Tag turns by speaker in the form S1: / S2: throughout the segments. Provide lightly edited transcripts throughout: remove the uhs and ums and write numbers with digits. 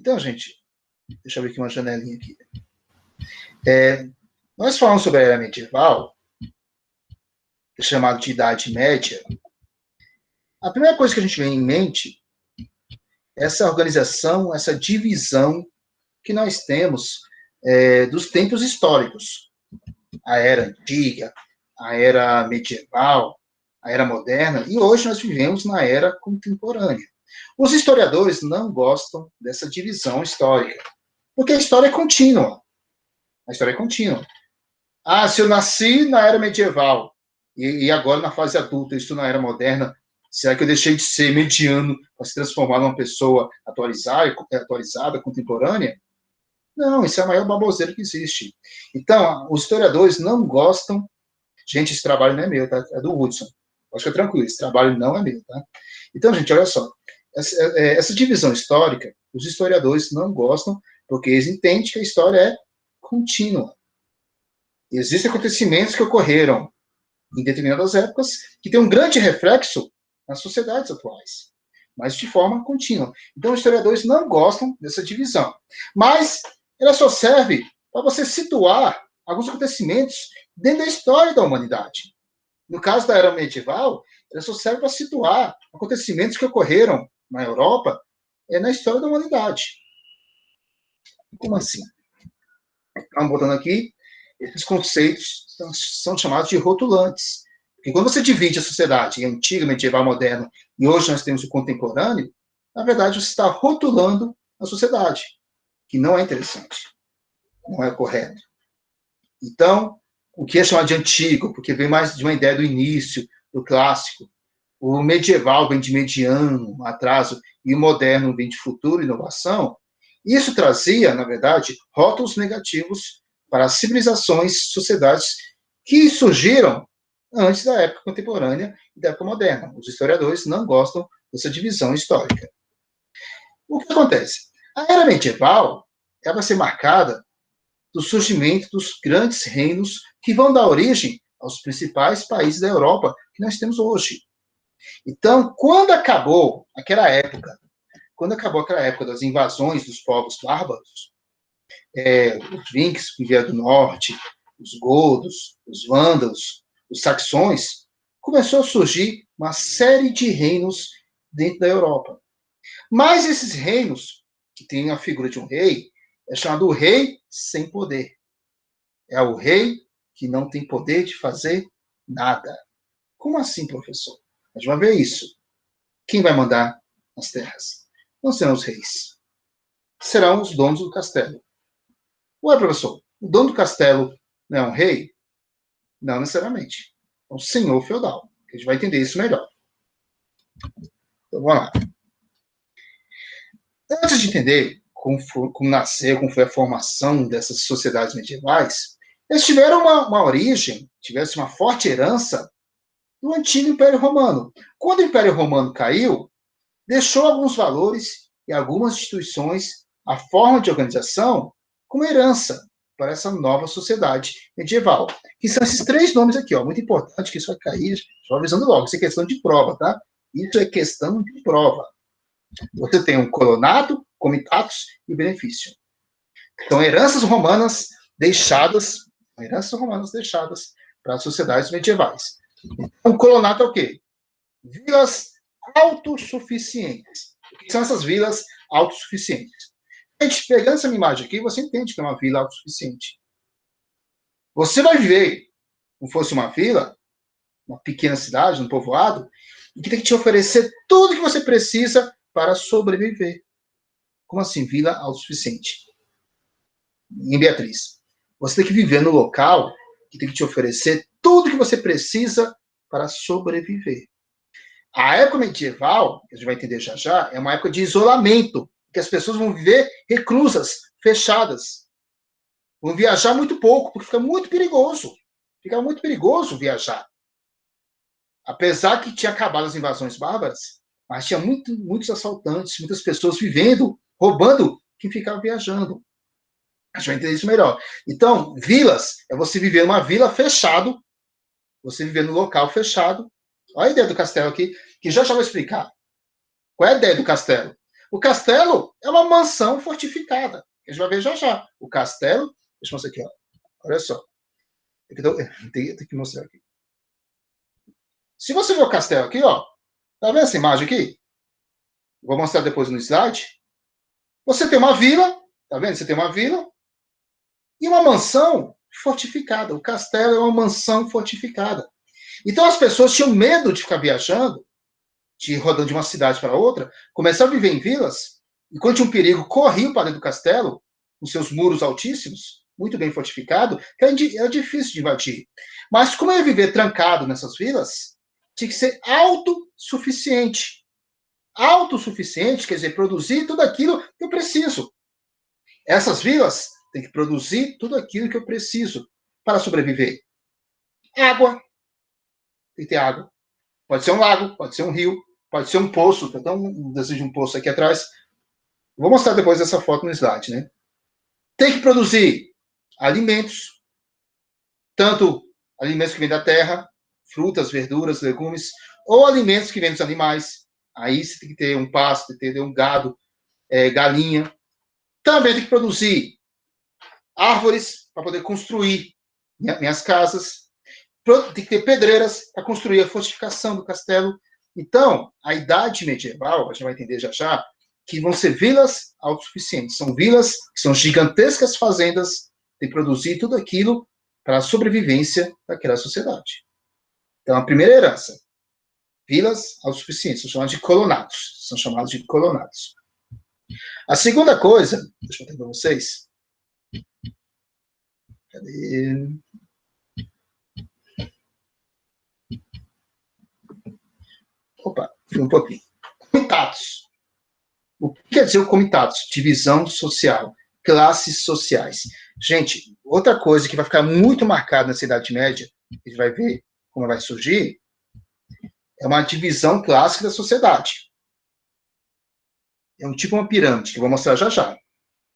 S1: Então, gente, deixa eu ver aqui uma janelinha aqui. Nós falamos sobre a era medieval, chamado de Idade Média. A primeira coisa que a gente vem em mente é essa organização, essa divisão que nós temos dos tempos históricos. A era antiga, a era medieval, a era moderna, e hoje nós vivemos na era contemporânea. Os historiadores não gostam dessa divisão histórica, porque a história é contínua. A história é contínua. Ah, se eu nasci na era medieval e agora na fase adulta, eu estou na era moderna, será que eu deixei de ser mediano para se transformar numa pessoa atualizada, contemporânea? Não, isso é a maior baboseira que existe. Então, os historiadores não gostam. Gente, esse trabalho não é meu, tá? É do Hudson. Pode ficar tranquilo, esse trabalho não é meu, tá? Então, gente, olha só. Essa divisão histórica, os historiadores não gostam, porque eles entendem que a história é contínua. Existem acontecimentos que ocorreram em determinadas épocas que têm um grande reflexo nas sociedades atuais, mas de forma contínua. Então, os historiadores não gostam dessa divisão. Mas ela só serve para você situar alguns acontecimentos dentro da história da humanidade. No caso da era medieval, ela só serve para situar acontecimentos que ocorreram na Europa na história da humanidade. Como assim? Estamos botando aqui, esses conceitos são chamados de rotulantes. Porque quando você divide a sociedade em antiga, medieval, moderna, e hoje nós temos o contemporâneo, na verdade você está rotulando a sociedade, que não é interessante, não é correto. Então, o que é chamado de antigo, porque vem mais de uma ideia do início, do clássico. O medieval vem de mediano, atraso, e o moderno vem de futuro, inovação. Isso trazia, na verdade, rótulos negativos para as civilizações, sociedades que surgiram antes da época contemporânea e da época moderna. Os historiadores não gostam dessa divisão histórica. O que acontece? A era medieval ela vai ser marcada do surgimento dos grandes reinos que vão dar origem aos principais países da Europa que nós temos hoje. Então, quando acabou aquela época das invasões dos povos bárbaros, os Vikings que vieram do norte, os godos, os vândalos, os saxões, começou a surgir uma série de reinos dentro da Europa. Mas esses reinos, que têm a figura de um rei, é chamado rei sem poder. É o rei que não tem poder de fazer nada. Como assim, professor? A gente vai ver isso. Quem vai mandar nas terras? Não serão os reis. Serão os donos do castelo. Ué, professor, o dono do castelo não é um rei? Não necessariamente. É um senhor feudal. A gente vai entender isso melhor. Então, vamos lá. Antes de entender como nasceu, como foi a formação dessas sociedades medievais, eles tiveram uma origem, tivessem uma forte herança do antigo Império Romano. Quando o Império Romano caiu, deixou alguns valores e algumas instituições, a forma de organização, como herança para essa nova sociedade medieval. Que são esses três nomes aqui, ó, muito importante, que isso vai cair, estou avisando logo, isso é questão de prova, tá? Isso é questão de prova. Você tem um colonato, comitatus e benefício. Então, heranças romanas deixadas para as sociedades medievais. Então, colonato é o quê? Vilas autossuficientes. O que são essas vilas autossuficientes? Gente, pegando essa imagem aqui, você entende que é uma vila autossuficiente. Você vai viver como fosse uma vila, uma pequena cidade, um povoado, e que tem que te oferecer tudo que você precisa para sobreviver. Como assim, vila autossuficiente? Em Beatriz, você tem que viver no local que tem que te oferecer tudo que você precisa para sobreviver. A época medieval, que a gente vai entender já já, é uma época de isolamento, que as pessoas vão viver reclusas, fechadas. Vão viajar muito pouco, porque fica muito perigoso. Fica muito perigoso viajar. Apesar que tinha acabado as invasões bárbaras, mas tinha muitos assaltantes, muitas pessoas vivendo, roubando, que ficavam viajando. A gente vai entender isso melhor. Então, vilas é você viver numa vila fechado, você viver num local fechado. Olha a ideia do castelo aqui, que já vou explicar. Qual é a ideia do castelo? O castelo é uma mansão fortificada. A gente vai ver já já. O castelo, deixa eu mostrar aqui, ó. Olha só. Tem que mostrar aqui. Se você ver o castelo aqui, ó, tá vendo essa imagem aqui? Vou mostrar depois no slide. Você tem uma vila, tá vendo? Você tem uma vila e uma mansão fortificada. O castelo é uma mansão fortificada. Então as pessoas tinham medo de ficar viajando, de rodando de uma cidade para outra, começaram a viver em vilas, e quando tinha um perigo, corriam para dentro do castelo, com seus muros altíssimos, muito bem fortificado, que era difícil de invadir. Mas como eu ia viver trancado nessas vilas, tinha que ser autossuficiente. Autossuficiente quer dizer produzir tudo aquilo que eu preciso. Essas vilas têm que produzir tudo aquilo que eu preciso para sobreviver. Água. Tem que ter água. Pode ser um lago, pode ser um rio, pode ser um poço. Então, um desejo de um poço aqui atrás. Vou mostrar depois essa foto no slide, né? Tem que produzir alimentos, tanto alimentos que vêm da terra, frutas, verduras, legumes, ou alimentos que vêm dos animais. Aí você tem que ter um pasto, tem que ter um gado, galinha. Também tem que produzir árvores para poder construir minhas casas. Tem que ter pedreiras para construir a fortificação do castelo. Então, a idade medieval, a gente vai entender já já, que vão ser vilas autossuficientes. São vilas que são gigantescas fazendas de produzir tudo aquilo para a sobrevivência daquela sociedade. Então, a primeira herança, vilas autossuficientes, são chamados de colonatos. São chamados de colonatos. A segunda coisa, deixa eu mostrar para vocês. Cadê? Opa, fui um pouquinho. Comitados. O que quer dizer o comitados? Divisão social, classes sociais. Gente, outra coisa que vai ficar muito marcada nessa Idade Média, a gente vai ver como vai surgir, é uma divisão clássica da sociedade. É um tipo uma pirâmide, que eu vou mostrar já já.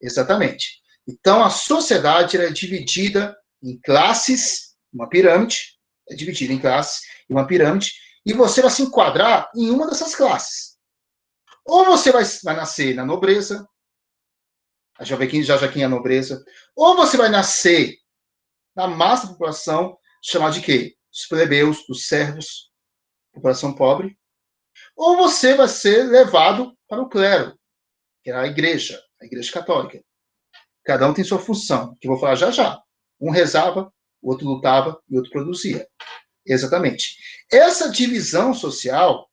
S1: Exatamente. Então, a sociedade era dividida em classes, uma pirâmide, é dividida em classes, em uma pirâmide, e você vai se enquadrar em uma dessas classes. Ou você vai nascer na nobreza, já vê quem é a nobreza, ou você vai nascer na massa da população, chamada de quê? Os plebeus, os servos, população pobre, ou você vai ser levado para o clero, que é a igreja católica. Cada um tem sua função, que eu vou falar já já. Um rezava, o outro lutava e o outro produzia. Exatamente. Essa divisão social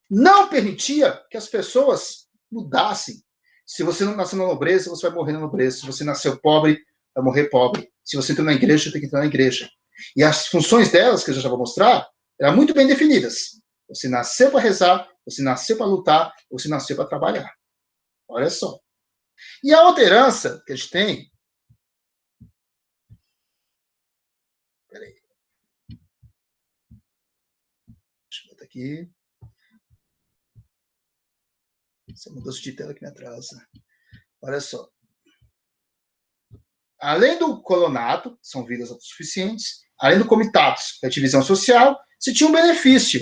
S1: não permitia que as pessoas mudassem. Se você não nasceu na nobreza, você vai morrer na nobreza. Se você nasceu pobre, vai morrer pobre. Se você entrou na igreja, tem que entrar na igreja. E as funções delas, que eu já vou mostrar, eram muito bem definidas. Você nasceu para rezar, você nasceu para lutar, você nasceu para trabalhar. Olha só. E a outra herança que a gente tem... Peraí. Deixa eu botar aqui. Essa mudança de tela que me atrasa. Olha só. Além do colonato, que são vidas autossuficientes, além do comitatus, que é a divisão social, você tinha um benefício.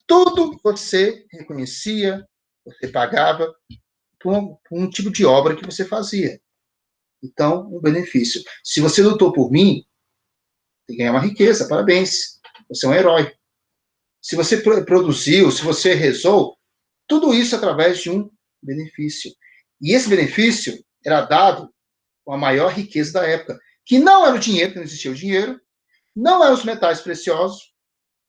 S1: Tudo você reconhecia, você pagava por um tipo de obra que você fazia. Então, um benefício. Se você lutou por mim, tem que ganhar uma riqueza, parabéns. Você é um herói. Se você produziu, se você rezou, tudo isso através de um benefício. E esse benefício era dado com a maior riqueza da época, que não era o dinheiro, que não existia o dinheiro, não eram os metais preciosos,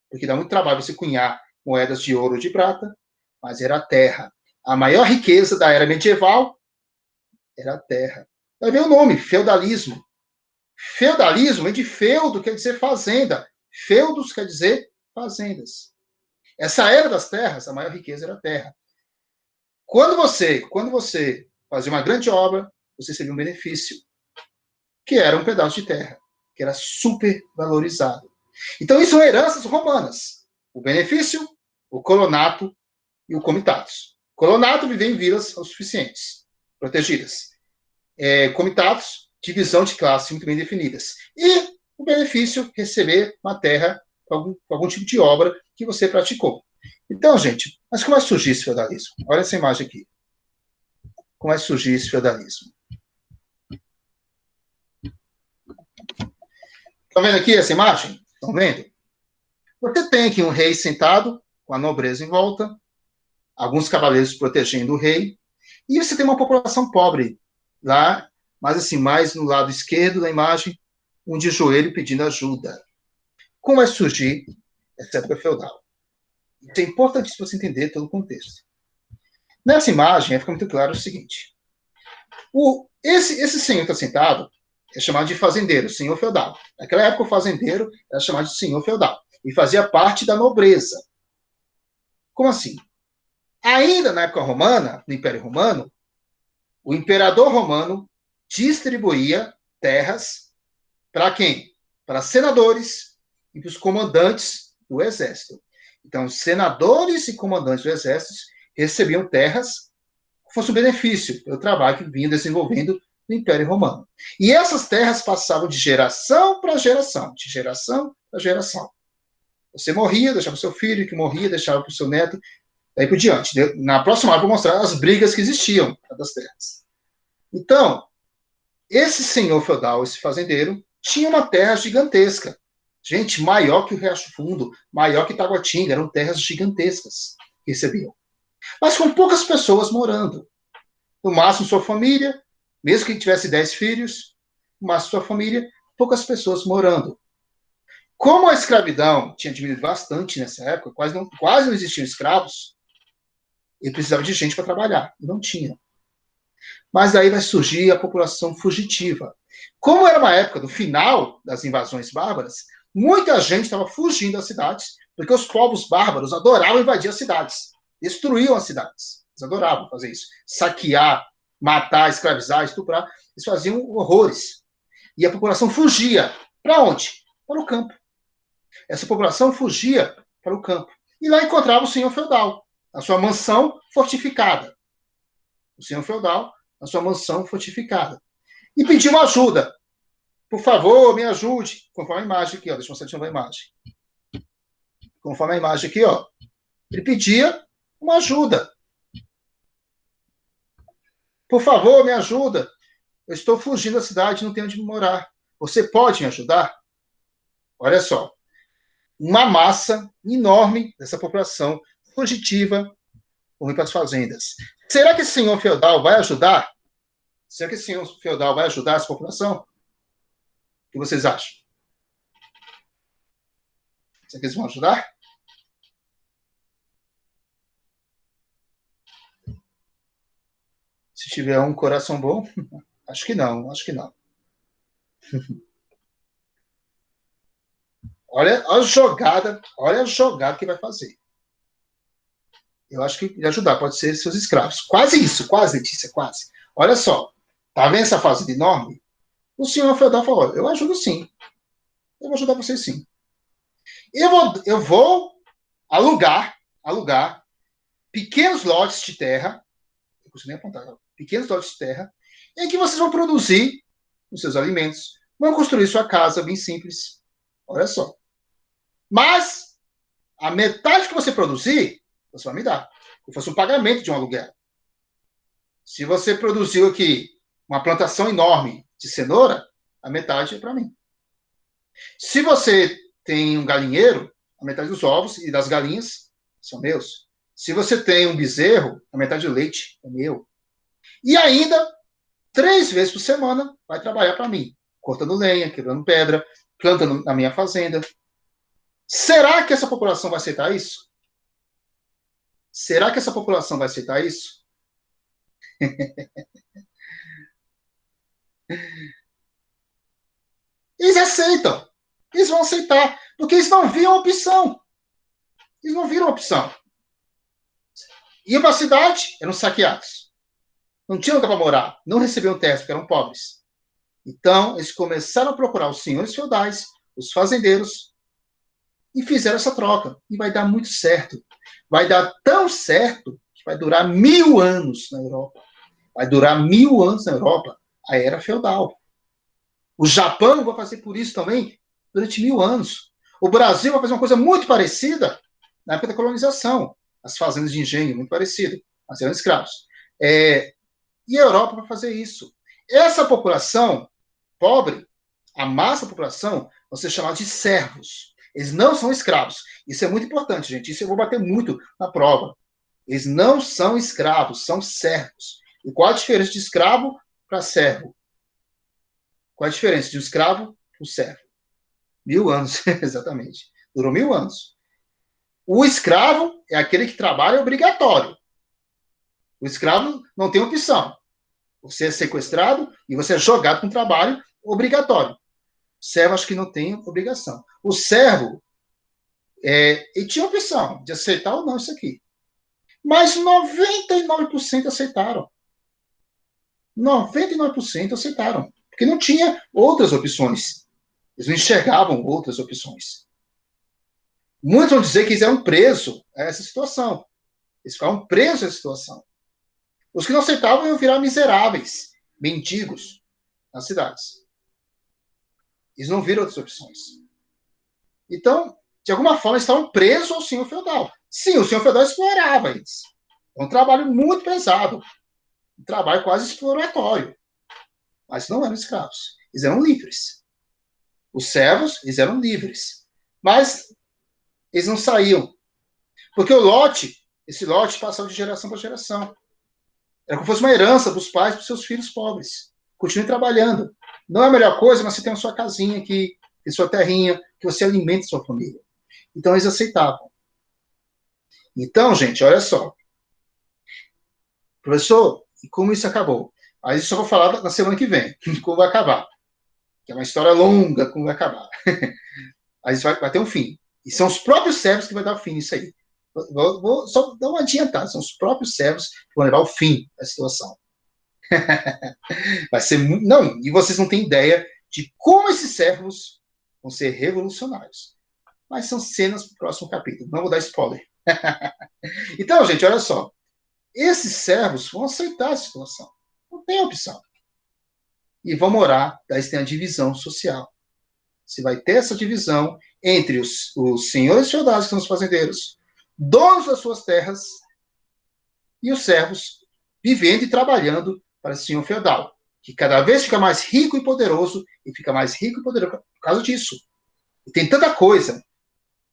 S1: porque dá muito trabalho você cunhar moedas de ouro ou de prata, mas era a terra. A maior riqueza da era medieval era a terra. Vai ver o nome, feudalismo. Feudalismo vem de feudo, quer dizer fazenda. Feudos quer dizer fazendas. Essa era das terras, a maior riqueza era a terra. Quando você fazia uma grande obra, você recebia um benefício, que era um pedaço de terra, que era super valorizado. Então, isso são heranças romanas. O benefício, o colonato e o comitatus. Colonato vive em vilas autossuficientes, protegidas. Comitatus, divisão de classes muito bem definidas. E o benefício, receber uma terra para algum tipo de obra que você praticou. Então, gente, mas como é que surgiu esse feudalismo? Olha essa imagem aqui. Como é que surgiu esse feudalismo? Estão vendo aqui essa imagem? Estão vendo? Você tem aqui um rei sentado, com a nobreza em volta, alguns cavaleiros protegendo o rei, e você tem uma população pobre lá, mas assim, mais no lado esquerdo da imagem, um de joelho pedindo ajuda. Como vai surgir essa época feudal? Isso é importantíssimo você entender todo o contexto. Nessa imagem, fica muito claro o seguinte. Esse senhor que está sentado é chamado de fazendeiro, senhor feudal. Naquela época, o fazendeiro era chamado de senhor feudal e fazia parte da nobreza. Como assim? Ainda na época romana, no Império Romano, o imperador romano distribuía terras para quem? Para senadores e para os comandantes do exército. Então, senadores e comandantes do exército recebiam terras que fosse um benefício pelo trabalho que vinha desenvolvendo no Império Romano. E essas terras passavam de geração para geração, de geração para geração. Você morria, deixava para o seu filho, que morria, deixava para o seu neto, daí por diante. Na próxima aula eu vou mostrar as brigas que existiam das terras. Então, esse senhor feudal, esse fazendeiro, tinha uma terra gigantesca. Gente, maior que o Riacho Fundo, maior que Taguatinga, eram terras gigantescas que recebiam. Mas com poucas pessoas morando. No máximo sua família, mesmo que tivesse 10 filhos, no máximo sua família, poucas pessoas morando. Como a escravidão tinha diminuído bastante nessa época, quase não existiam escravos, ele precisava de gente para trabalhar. Não tinha. Mas daí vai surgir a população fugitiva. Como era uma época do final das invasões bárbaras, muita gente estava fugindo das cidades, porque os povos bárbaros adoravam invadir as cidades, destruíam as cidades. Eles adoravam fazer isso. Saquear, matar, escravizar, estuprar. Eles faziam horrores. E a população fugia. Para onde? Para o campo. Essa população fugia para o campo. E lá encontrava o senhor feudal, a sua mansão fortificada. O senhor feudal, a sua mansão fortificada. E pediu uma ajuda. Por favor, me ajude. Conforme a imagem aqui, ó. Deixa eu mostrar de novo a imagem. Conforme a imagem aqui, ó. Ele pedia uma ajuda. Por favor, me ajuda. Eu estou fugindo da cidade, não tenho onde morar. Você pode me ajudar? Olha só. Uma massa enorme dessa população fugitiva ruim para as fazendas. Será que esse senhor feudal vai ajudar? Será que esse senhor feudal vai ajudar essa população? O que vocês acham? Será que eles vão ajudar? Se tiver um coração bom, acho que não, acho que não. Olha a jogada que vai fazer. Eu acho que ele ajudar, pode ser seus escravos. Quase isso, quase, Letícia, quase. Olha só, tá vendo essa fazenda enorme? O senhor feudal falou, eu ajudo sim. Eu vou ajudar vocês sim. Eu vou alugar pequenos lotes de terra, não consigo nem apontar, pequenos lotes de terra, em que vocês vão produzir os seus alimentos, vão construir sua casa bem simples. Olha só. Mas a metade que você produzir, você vai me dar. Como fosse um pagamento de um aluguel. Se você produziu aqui uma plantação enorme de cenoura, a metade é para mim. Se você tem um galinheiro, a metade dos ovos e das galinhas são meus. Se você tem um bezerro, a metade do leite é meu. E ainda, 3 vezes por semana, vai trabalhar para mim. Cortando lenha, quebrando pedra, plantando na minha fazenda. Será que essa população vai aceitar isso? Será que essa população vai aceitar isso? Eles aceitam. Eles vão aceitar. Porque eles não viram opção. Eles não viram opção. Iam para a cidade, eram saqueados. Não tinham lugar para morar. Não recebiam terras, porque eram pobres. Então, eles começaram a procurar os senhores feudais, os fazendeiros, e fizeram essa troca. E vai dar muito certo. Vai dar tão certo que vai durar 1000 anos na Europa. Vai durar 1000 anos na Europa a era feudal. O Japão vai fazer por isso também durante 1000 anos. O Brasil vai fazer uma coisa muito parecida na época da colonização. As fazendas de engenho, muito parecido, mas eram escravos. E a Europa para fazer isso. Essa população pobre, a massa da população, vão ser chamados de servos. Eles não são escravos. Isso é muito importante, gente. Isso eu vou bater muito na prova. Eles não são escravos, são servos. E qual a diferença de escravo para servo? Qual a diferença de um escravo para um servo? 1000 anos, exatamente. Durou 1000 anos. O escravo é aquele que trabalha obrigatório. O escravo não tem opção. Você é sequestrado e você é jogado para um trabalho obrigatório. O servo acho que não tem obrigação. O servo, ele tinha opção de aceitar ou não isso aqui. Mas 99% aceitaram. 99% aceitaram. Porque não tinha outras opções. Eles não enxergavam outras opções. Muitos vão dizer que eles eram presos a essa situação. Eles ficavam presos a essa situação. Os que não aceitavam iam virar miseráveis, mendigos, nas cidades. Eles não viram outras opções. Então, de alguma forma, eles estavam presos ao senhor feudal. Sim, o senhor feudal explorava eles. É um trabalho muito pesado. Um trabalho quase exploratório. Mas não eram escravos. Eles eram livres. Os servos, eles eram livres. Mas eles não saíam. Porque o lote, esse lote passava de geração para geração. Era como se fosse uma herança dos pais para os seus filhos pobres. Continue trabalhando. Não é a melhor coisa, mas você tem a sua casinha aqui, tem sua terrinha, que você alimenta a sua família. Então, eles aceitavam. Então, gente, olha só. Professor, e como isso acabou? Aí isso eu vou falar na semana que vem, como vai acabar. Que é uma história longa, como vai acabar. Aí isso vai ter um fim. E são os próprios servos que vão dar o fim nisso aí. Vou só dar uma adiantada. São os próprios servos que vão levar ao fim da situação. Vai ser muito... Não, e vocês não têm ideia de como esses servos vão ser revolucionários. Mas são cenas para o próximo capítulo. Não vou dar spoiler. Então, gente, olha só. Esses servos vão aceitar a situação. Não tem opção. E vão morar, daí tem a divisão social. Você vai ter essa divisão entre os senhores feudais, que são os fazendeiros, donos das suas terras, e os servos vivendo e trabalhando para o senhor feudal, que cada vez fica mais rico e poderoso, e fica mais rico e poderoso por causa disso. E tem tanta coisa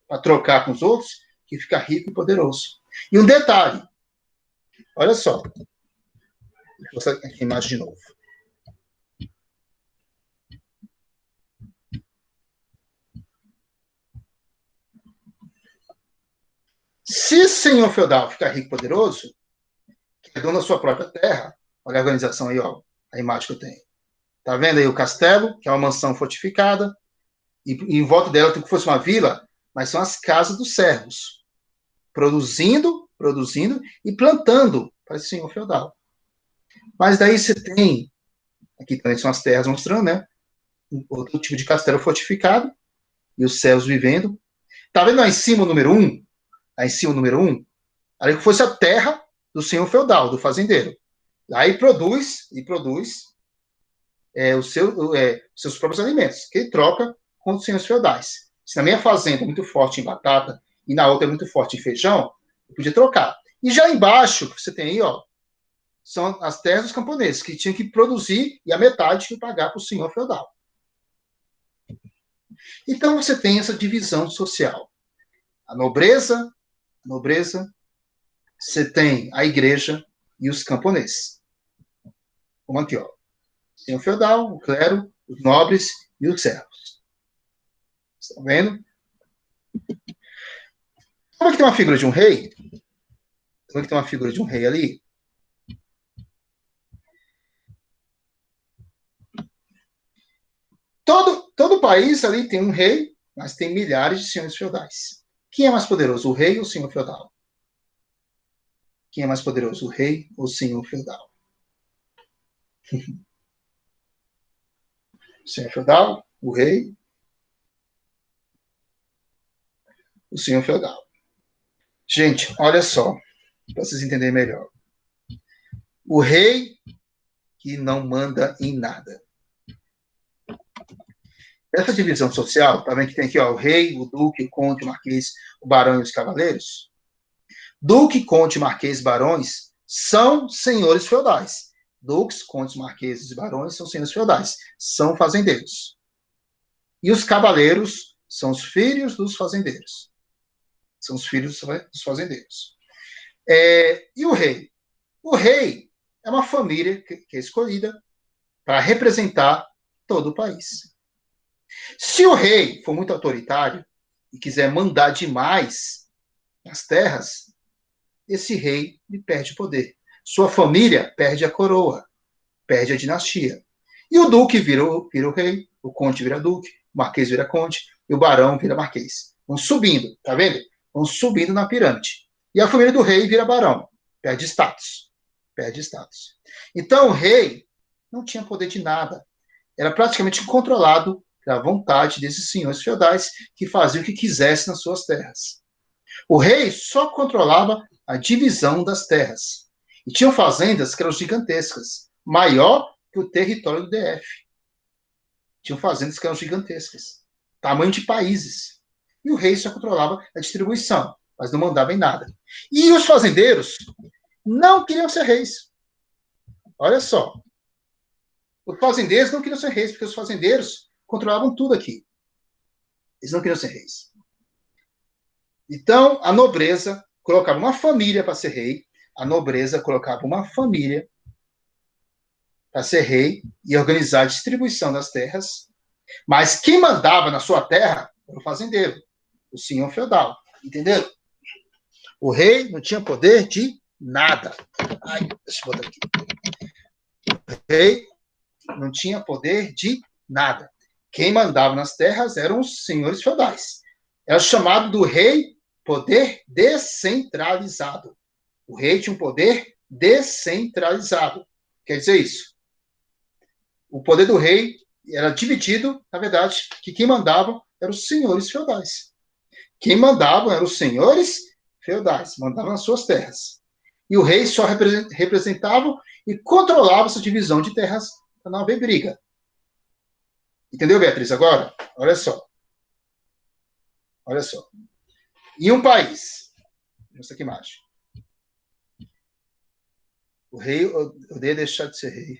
S1: para trocar com os outros, que fica rico e poderoso. E um detalhe, olha só, vou mostrar aqui a imagem de novo. Se o senhor feudal ficar rico e poderoso, que é dono da sua própria terra, olha a organização aí, ó, a imagem que eu tenho. Tá vendo aí o castelo, que é uma mansão fortificada, e em volta dela tem que fosse uma vila, mas são as casas dos servos, produzindo e plantando para esse senhor feudal. Mas daí você tem, aqui também são as terras mostrando, né, outro tipo de castelo fortificado, e os servos vivendo. Tá vendo lá em cima o número 1? Lá em cima o número 1? Ali que fosse a terra do senhor feudal, do fazendeiro. Aí produz os seus próprios alimentos, que ele troca com os senhores feudais. Se na minha fazenda é muito forte em batata e na outra é muito forte em feijão, eu podia trocar. E já embaixo, que você tem aí, ó, são as terras dos camponeses, que tinham que produzir e a metade que pagar para o senhor feudal. Então você tem essa divisão social. A nobreza, você tem a igreja e os camponeses. Como aqui, ó. Tem o feudal, o clero, os nobres e os servos. Estão vendo? Como é que tem uma figura de um rei? Como é que tem uma figura de um rei ali? Todo país ali tem um rei, mas tem milhares de senhores feudais. Quem é mais poderoso, o rei ou o senhor feudal? Quem é mais poderoso, o rei ou o senhor feudal? O senhor feudal, o rei, o senhor feudal. Gente, olha só, para vocês entenderem melhor. O rei que não manda em nada. Essa divisão social, tá vendo que tem aqui, ó, o rei, o duque, o conde, o marquês, o barão e os cavaleiros? Duque, conde, marquês, barões são senhores feudais. Duques, condes, marqueses e barões são senhores feudais, são fazendeiros. E os cavaleiros são os filhos dos fazendeiros. São os filhos dos fazendeiros. E o rei? O rei é uma família que é escolhida para representar todo o país. Se o rei for muito autoritário e quiser mandar demais nas terras, esse rei ele perde poder. Sua família perde a coroa, perde a dinastia. E o duque vira o rei, o conde vira duque, o marquês vira conde e o barão vira marquês. Vão subindo, tá vendo? Vão subindo na pirâmide. E a família do rei vira barão, perde status. Perde status. Então o rei não tinha poder de nada. Era praticamente controlado pela vontade desses senhores feudais que faziam o que quisessem nas suas terras. O rei só controlava a divisão das terras. E tinham fazendas que eram gigantescas, maior que o território do DF. Tinham fazendas que eram gigantescas, tamanho de países. E o rei só controlava a distribuição, mas não mandava em nada. E os fazendeiros não queriam ser reis. Olha só. Os fazendeiros não queriam ser reis, porque os fazendeiros controlavam tudo aqui. Eles não queriam ser reis. Então, a nobreza colocava uma família para ser rei, a nobreza colocava uma família para ser rei e organizar a distribuição das terras, mas quem mandava na sua terra era o fazendeiro, o senhor feudal, entenderam? O rei não tinha poder de nada. Ai, deixa eu botar aqui. O rei não tinha poder de nada. Quem mandava nas terras eram os senhores feudais. Era chamado do rei poder descentralizado. O rei tinha um poder descentralizado. Quer dizer isso? O poder do rei era dividido, na verdade, que quem mandava eram os senhores feudais. Quem mandava eram os senhores feudais, mandavam nas suas terras. E o rei só representava e controlava essa divisão de terras para não haver briga. Entendeu, Beatriz? Agora, olha só. Olha só. Em um país, essa aqui embaixo, o rei odeia deixar de ser rei.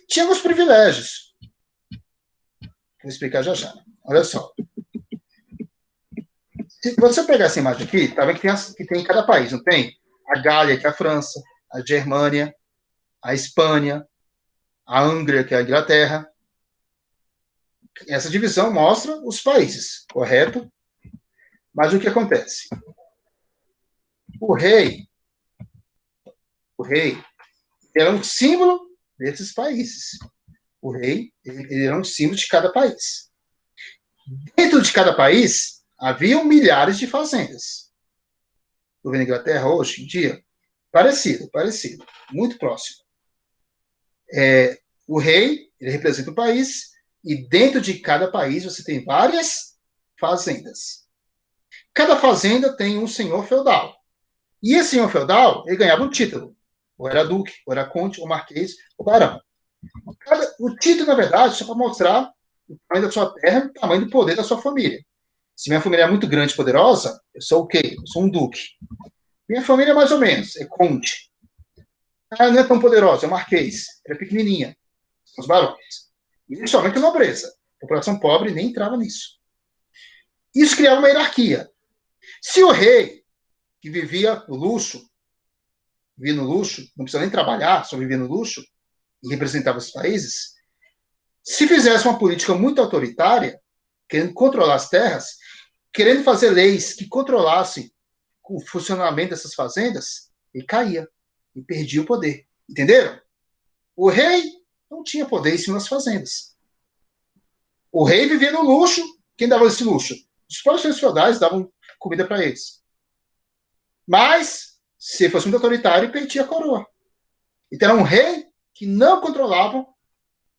S1: Tinha alguns privilégios. Vou explicar já já. Olha só. Se você pegar essa imagem aqui, tá vendo que tem em cada país, não tem? A Gália, que é a França, a Germânia, a Espanha, a Hungria, que é a Inglaterra. Essa divisão mostra os países, correto? Mas o que acontece? O rei era um símbolo desses países. O rei, ele era um símbolo de cada país. Dentro de cada país, haviam milhares de fazendas. O governo da Inglaterra, hoje em dia, parecido, muito próximo. O rei, ele representa o país, e dentro de cada país você tem várias fazendas. Cada fazenda tem um senhor feudal. E esse senhor feudal, ele ganhava um título. Ou era duque, ou era conde, ou marquês, ou barão. O título, na verdade, só para mostrar o tamanho da sua terra e o tamanho do poder da sua família. Se minha família é muito grande e poderosa, eu sou o quê? Eu sou um duque. Minha família, mais ou menos, é conde. Não é tão poderosa, é marquês. Ela é pequenininha. São os barões. E somente a nobreza. A população pobre nem entrava nisso. Isso criava uma hierarquia. Se o rei, que vivia no luxo, não precisa nem trabalhar, só vivia no luxo, e representava os países, se fizesse uma política muito autoritária, querendo controlar as terras, querendo fazer leis que controlassem o funcionamento dessas fazendas, ele caía e perdia o poder. Entenderam? O rei não tinha poder em cima das fazendas. O rei vivia no luxo. Quem dava esse luxo? Os próprios feudais davam comida para eles. Mas, se fosse muito autoritário, perdia a coroa. Então, era um rei que não controlava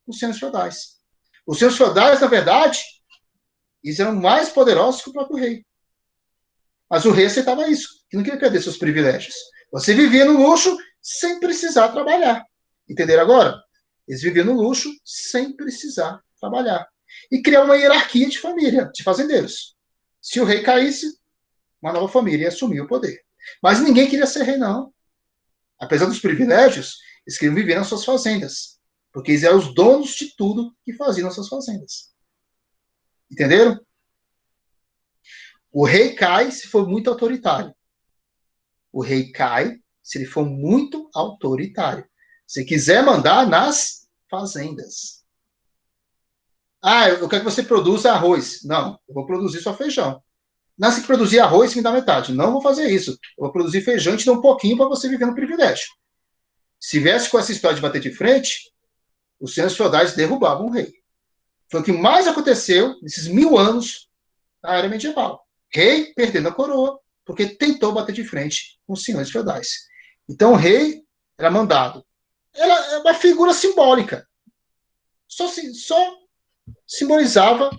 S1: os senhores feudais. Os senhores feudais, na verdade, eles eram mais poderosos que o próprio rei. Mas o rei aceitava isso, que não queria perder seus privilégios. Você vivia no luxo sem precisar trabalhar. Entenderam agora? Eles viviam no luxo sem precisar trabalhar. E criar uma hierarquia de família, de fazendeiros. Se o rei caísse, uma nova família ia assumir o poder. Mas ninguém queria ser rei, não. Apesar dos privilégios, eles queriam viver nas suas fazendas. Porque eles eram os donos de tudo que faziam nas suas fazendas. Entenderam? O rei cai se for muito autoritário. O rei cai se ele for muito autoritário. Se quiser mandar nas fazendas. Ah, eu quero que você produza arroz. Não, eu vou produzir só feijão. Nasce que produzir arroz, me dá metade. Não vou fazer isso. Eu vou produzir feijão e te dar um pouquinho para você viver no privilégio. Se viesse com essa história de bater de frente, os senhores feudais derrubavam o rei. Foi o que mais aconteceu nesses 1000 anos na era medieval. Rei perdendo a coroa, porque tentou bater de frente com os senhores feudais. Então o rei era mandado. Era uma figura simbólica. Só simbolizava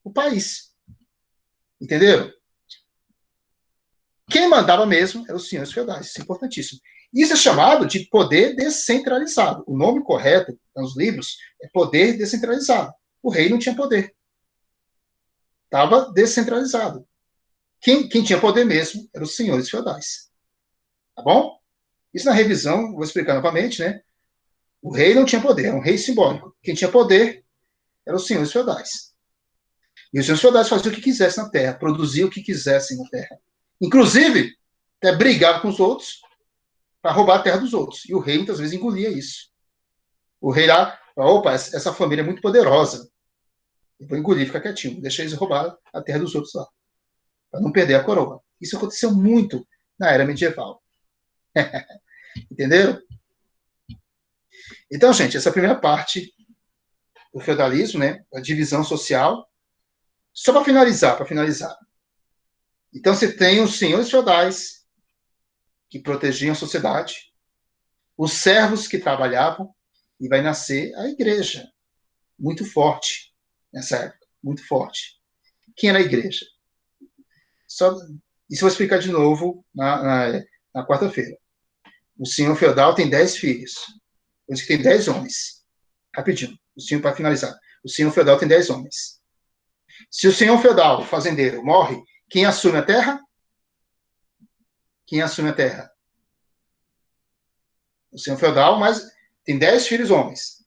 S1: o país. Entenderam? Quem mandava mesmo eram os senhores feudais. Isso é importantíssimo. Isso é chamado de poder descentralizado. O nome correto nos livros é poder descentralizado. O rei não tinha poder. Estava descentralizado. Quem tinha poder mesmo eram os senhores feudais. Tá bom? Isso na revisão, vou explicar novamente, né? O rei não tinha poder, era um rei simbólico. Quem tinha poder eram os senhores feudais. E os senhores feudais faziam o que quisessem na terra, produziam o que quisessem na terra. Inclusive, até brigavam com os outros para roubar a terra dos outros. E o rei muitas vezes engolia isso. O rei lá, opa, essa família é muito poderosa. Eu vou engolir, fica quietinho, deixa eles roubar a terra dos outros lá, para não perder a coroa. Isso aconteceu muito na era medieval. Entenderam? Então, gente, essa é a primeira parte do feudalismo, né? A divisão social. Só para finalizar. Então, você tem os senhores feudais que protegiam a sociedade, os servos que trabalhavam, e vai nascer a igreja, muito forte nessa época, muito forte. Quem era a igreja? Isso eu vou explicar de novo na quarta-feira. O senhor feudal tem 10 filhos. Por isso que tem 10 homens. Rapidinho, o senhor para finalizar. O senhor feudal tem 10 homens. Se o senhor feudal, o fazendeiro, morre, quem assume a terra? Quem assume a terra? O senhor feudal, mas tem 10 filhos homens.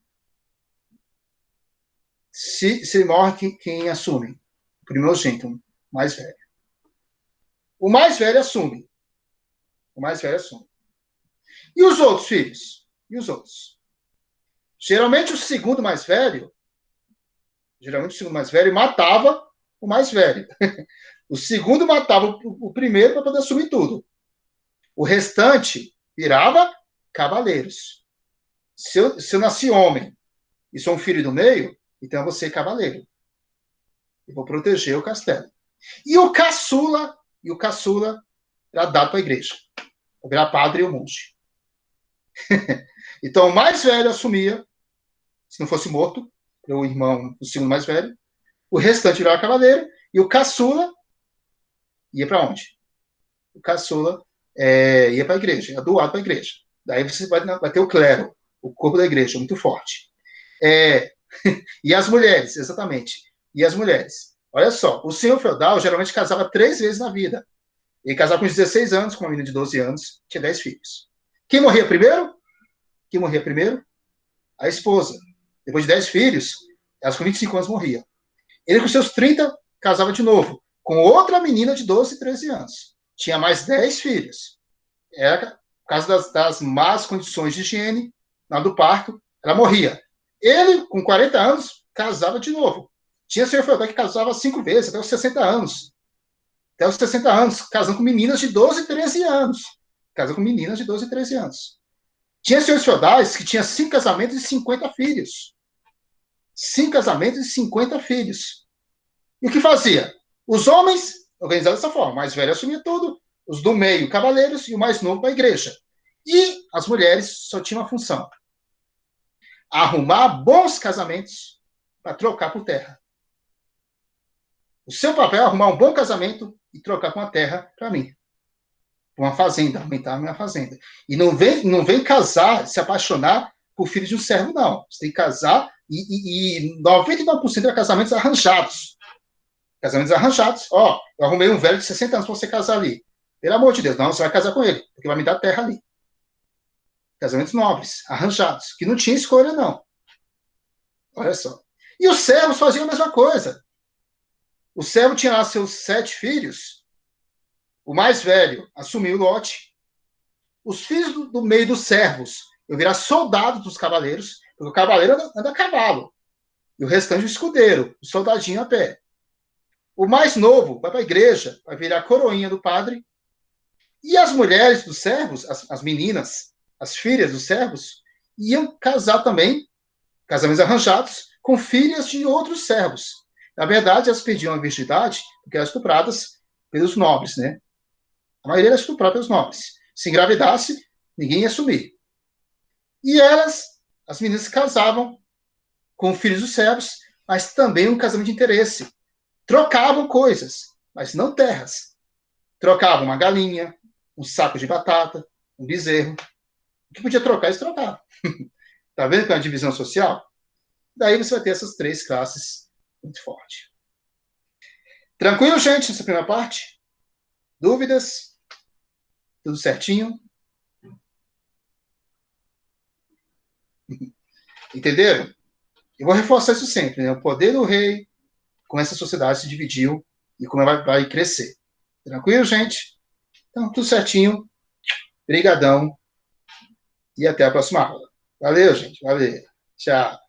S1: Se morre, quem assume? O primogênito, o mais velho. O mais velho assume. E os outros filhos? E os outros? Geralmente o segundo mais velho matava o mais velho. O segundo matava o primeiro para poder assumir tudo. O restante virava cavaleiros. Se eu nasci homem e sou um filho do meio, então eu vou ser cavaleiro. Eu vou proteger o castelo. E o caçula era dado para a igreja. Para virar padre ou monge. Então o mais velho assumia, se não fosse morto, o irmão, o segundo mais velho, o restante virava cavaleiro, e o caçula ia para onde? O caçula ia para a igreja, ia doado para a igreja. Daí você vai ter o clero, o corpo da igreja, muito forte. E as mulheres, exatamente. E as mulheres. Olha só, o senhor feudal geralmente casava 3 vezes na vida. Ele casava com 16 anos, com uma menina de 12 anos, tinha 10 filhos. Quem morria primeiro? A esposa. Depois de 10 filhos, ela com 25 anos morria. Ele, com seus 30, casava de novo, com outra menina de 12, 13 anos. Tinha mais 10 filhos. Era, por causa das más condições de higiene, na do parto, ela morria. Ele, com 40 anos, casava de novo. Tinha senhor feudal que casava 5 vezes, até os 60 anos. Casando com meninas de 12, 13 anos. Tinha senhores feudais que tinham 5 casamentos e 50 filhos. 5 casamentos e 50 filhos. E o que fazia? Os homens, organizados dessa forma, o mais velho assumia tudo, os do meio, cavaleiros, e o mais novo para a igreja. E as mulheres só tinham uma função: arrumar bons casamentos para trocar por terra. O seu papel é arrumar um bom casamento e trocar com a terra para mim. Uma fazenda, aumentar a minha fazenda. E não vem casar, se apaixonar por filho de um servo, não. Você tem que casar E 99% eram casamentos arranjados. Casamentos arranjados. Ó, eu arrumei um velho de 60 anos para você casar ali. Pelo amor de Deus, não, você vai casar com ele, porque vai me dar terra ali. Casamentos nobres, arranjados, que não tinha escolha, não. Olha só. E os servos faziam a mesma coisa. O servo tinha lá seus 7 filhos. O mais velho assumiu o lote. Os filhos do meio dos servos iam virar soldados dos cavaleiros, porque o cavaleiro anda a cavalo. E o restante o escudeiro, o soldadinho a pé. O mais novo vai para a igreja, vai virar a coroinha do padre. E as mulheres dos servos, as meninas, as filhas dos servos, iam casar também, casamentos arranjados, com filhas de outros servos. Na verdade, elas perdiam a virgindade porque eram estupradas pelos nobres, né? A maioria era estuprada pelos nobres. Se engravidasse, ninguém ia assumir. E elas, as meninas, se casavam com filhos dos servos, mas também um casamento de interesse. Trocavam coisas, mas não terras. Trocavam uma galinha, um saco de batata, um bezerro. O que podia trocar, eles trocavam. Tá vendo que é uma divisão social? Daí você vai ter essas 3 classes muito fortes. Tranquilo, gente, essa primeira parte? Dúvidas? Tudo certinho? Entenderam? Eu vou reforçar isso sempre, né? O poder do rei, como essa sociedade se dividiu e como ela vai crescer. Tranquilo, gente? Então, tudo certinho. Brigadão. E até a próxima aula. Valeu, gente. Valeu. Tchau.